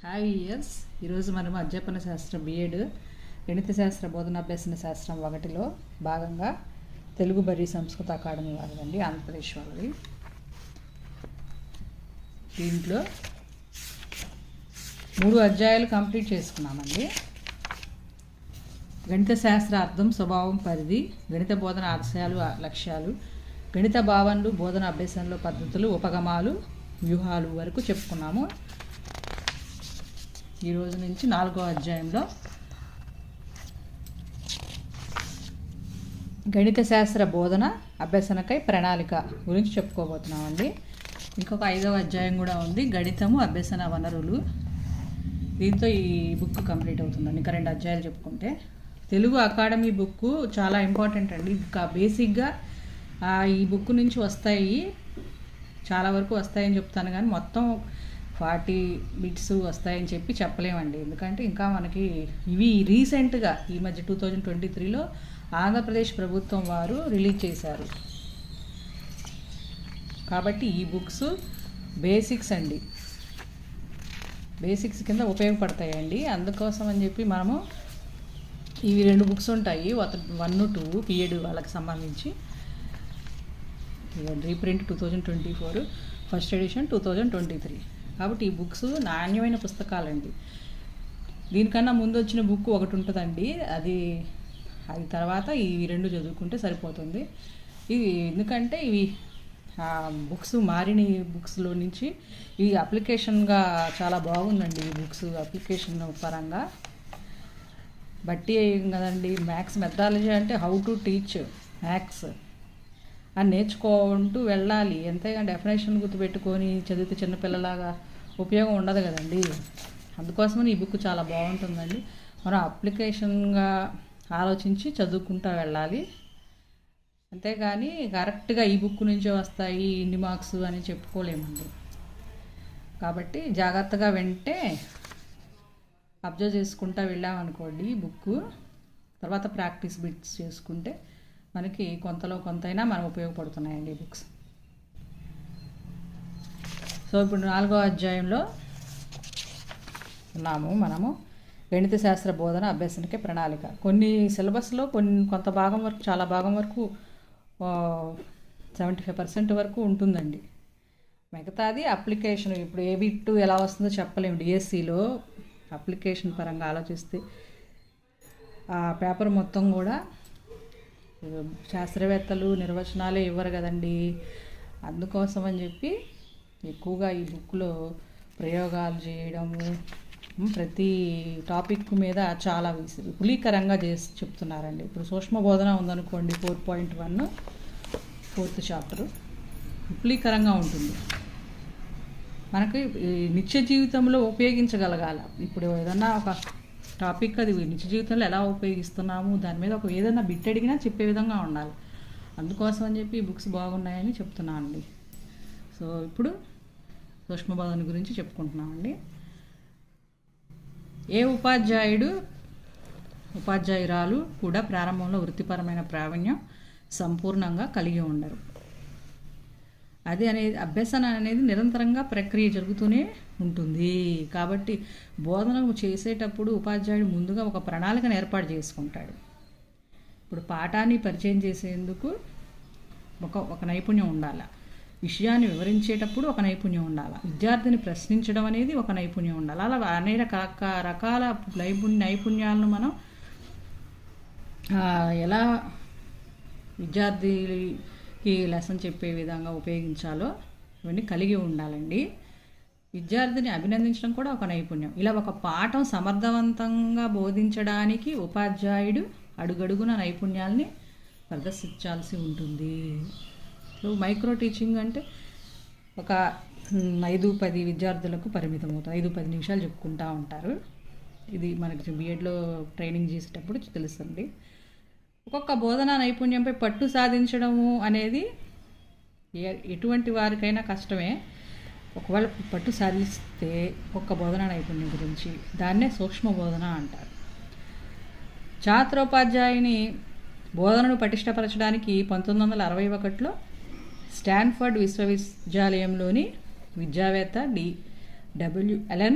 Hi years. ఈరోజు మనం అధ్యాపన శాస్త్ర బిఎడ్ గణిత శాస్త్ర బోధనాభ్యసన శాస్త్రం 1లో భాగంగా తెలుగు బరి సంస్కృత అకాడమీ వాళ్ళండి, ఆంధ్రప్రదేశ్ వాళ్ళది. దీంట్లో 3 అధ్యాయాలు కంప్లీట్ చేసుకున్నామండి. గణిత శాస్త్ర అర్థం, స్వభావం, పరిధి, గణిత బోధన ఆశయాలు, లక్ష్యాలు, గణిత భావనలు, బోధన అభ్యసనలో పద్ధతులు, ఉపగమాలు, వ్యూహాలు వరకు చెప్పుకున్నాము. ఈ రోజు నుంచి 4వ అధ్యాయంలో గణిత శాస్త్ర బోధన అభ్యసనకై ప్రణాళిక గురించి చెప్పుకోబోతున్నామండి. ఇంకొక 5వ అధ్యాయం కూడా ఉంది, గణితము అభ్యసన వనరులు. దీంతో ఈ బుక్ కంప్లీట్ అవుతుందండి. ఇంకా 2 అధ్యాయాలు చెప్పుకుంటే తెలుగు అకాడమీ బుక్ చాలా ఇంపార్టెంట్ అండి. ఇంకా బేసిక్గా ఈ బుక్ నుంచి వస్తాయి, చాలా వరకు వస్తాయని చెప్తాను, కానీ మొత్తం 40 బిట్స్ వస్తాయని చెప్పలేమండి. ఎందుకంటే ఇంకా మనకి ఇవి రీసెంట్గా ఈ మధ్య 2023లో ఆంధ్రప్రదేశ్ ప్రభుత్వం వారు రిలీజ్ చేశారు. కాబట్టి ఈ బుక్స్ బేసిక్స్ అండి, బేసిక్స్ కింద ఉపయోగపడతాయండి. అందుకోసం అని చెప్పి మనము ఇవి 2 బుక్స్ ఉంటాయి, 1, 2 పిఎడ్ వాళ్ళకి సంబంధించి. Reprint 2024, first edition 2023. కాబట్టి ఈ బుక్స్ నాణ్యమైన పుస్తకాలండి. దీనికన్నా ముందు వచ్చిన బుక్ ఒకటి ఉంటుందండి, అది తర్వాత ఈ 2 చదువుకుంటే సరిపోతుంది. ఇవి ఎందుకంటే ఇవి బుక్స్ మారిన బుక్స్లో నుంచి ఈ అప్లికేషన్గా చాలా బాగుందండి. ఈ బుక్స్ అప్లికేషన్ పరంగా బట్టి కదండి. మ్యాథ్స్ మెథడాలజీ అంటే హౌ టు టీచ్ మ్యాథ్స్ అని నేర్చుకుంటూ వెళ్ళాలి. ఎంతైనా డెఫినేషన్ గుర్తుపెట్టుకొని చదివితే చిన్నపిల్లలాగా ఉపయోగం ఉండదు కదండి. అందుకోసమని ఈ బుక్ చాలా బాగుంటుందండి. మనం అప్లికేషన్గా ఆలోచించి చదువుకుంటూ వెళ్ళాలి. అంతేగాని కరెక్ట్గా ఈ బుక్ నుంచే వస్తాయి ఇన్ని మార్క్స్ అని చెప్పుకోలేమండి. కాబట్టి జాగ్రత్తగా వెంటే అబ్జర్వ్ చేసుకుంటూ వెళ్ళామనుకోండి ఈ బుక్, తర్వాత ప్రాక్టీస్ బిట్స్ చేసుకుంటే మనకి కొంతలో కొంతైనా మనం ఉపయోగపడుతున్నాయండి ఈ బుక్స్. సో ఇప్పుడు 4వ అధ్యాయంలో ఉన్నాము మనము. గణిత శాస్త్ర బోధన అభ్యసనకే ప్రణాళిక. కొన్ని సిలబస్లో కొంత భాగం వరకు, చాలా భాగం వరకు 75% వరకు ఉంటుందండి. మిగతాది అప్లికేషన్. ఇప్పుడు ఏ బిట్ ఎలా వస్తుందో చెప్పలేము. డిఎస్సిలో అప్లికేషన్ పరంగా ఆలోచిస్తే ఆ పేపర్ మొత్తం కూడా శాస్త్రవేత్తలు నిర్వచనాలే ఇవ్వరు కదండి. అందుకోసం అని చెప్పి ఎక్కువగా ఈ బుక్లో ప్రయోగాలు చేయడము, ప్రతి టాపిక్ మీద చాలా విపులీకరంగా చేసి చెప్తున్నారండి. ఇప్పుడు సూక్ష్మ బోధన ఉందనుకోండి, 4.1 4th చాప్టర్ విపులీకరంగా ఉంటుంది. మనకి నిత్య జీవితంలో ఉపయోగించగలగాల. ఇప్పుడు ఏదన్నా ఒక టాపిక్ అది నిత్య జీవితంలో ఎలా ఉపయోగిస్తున్నాము, దాని మీద ఏదైనా బిట్ అడిగినా చెప్పే విధంగా ఉండాలి. అందుకోసం అని చెప్పి ఈ బుక్స్ బాగున్నాయని చెప్తున్నాను అండి. సో ఇప్పుడు సూక్ష్మ బోధన గురించి చెప్పుకుంటున్నామండి. ఏ ఉపాధ్యాయురాలు కూడా ప్రారంభంలో వృత్తిపరమైన ప్రావీణ్యం సంపూర్ణంగా కలిగి ఉండరు. అభ్యసన అనేది నిరంతరంగా ప్రక్రియ జరుగుతూనే ఉంటుంది. కాబట్టి బోధన చేసేటప్పుడు ఉపాధ్యాయుడు ముందుగా ఒక ప్రణాళికను ఏర్పాటు చేసుకుంటాడు. ఇప్పుడు పాఠాన్ని పరిచయం చేసేందుకు ఒక నైపుణ్యం ఉండాలి, విషయాన్ని వివరించేటప్పుడు ఒక నైపుణ్యం ఉండాలి, విద్యార్థిని ప్రశ్నించడం అనేది ఒక నైపుణ్యం ఉండాలి. అలా అనేక రకాల నైపుణ్యాలను మనం ఎలా విద్యార్థికి లెసన్ చెప్పే విధంగా ఉపయోగించాలో ఇవన్నీ కలిగి ఉండాలండి. విద్యార్థిని అభినందించడం కూడా ఒక నైపుణ్యం. ఇలా ఒక పాఠం సమర్థవంతంగా బోధించడానికి ఉపాధ్యాయుడు అడుగడుగున నైపుణ్యాల్ని ప్రదర్శించాల్సి ఉంటుంది. సో మైక్రో టీచింగ్ అంటే ఒక 5-10 విద్యార్థులకు పరిమితం అవుతుంది. 5-10 నిమిషాలు చెప్పుకుంటూ ఉంటారు. ఇది మనకి బిఎడ్లో ట్రైనింగ్ చేసేటప్పుడు తెలుస్తుంది. ఒక్కొక్క బోధనా నైపుణ్యంపై పట్టు సాధించడము అనేది ఎటువంటి వారికైనా కష్టమే. ఒకవేళ పట్టు సాధిస్తే ఒక్క బోధనా నైపుణ్యం గురించి దాన్నే సూక్ష్మ బోధన అంటారు. ఛాత్రోపాధ్యాయుని బోధనను పటిష్టపరచడానికి 1961లో స్టాన్ఫర్డ్ విశ్వవిద్యాలయంలోని విద్యావేత్త D.W. Allen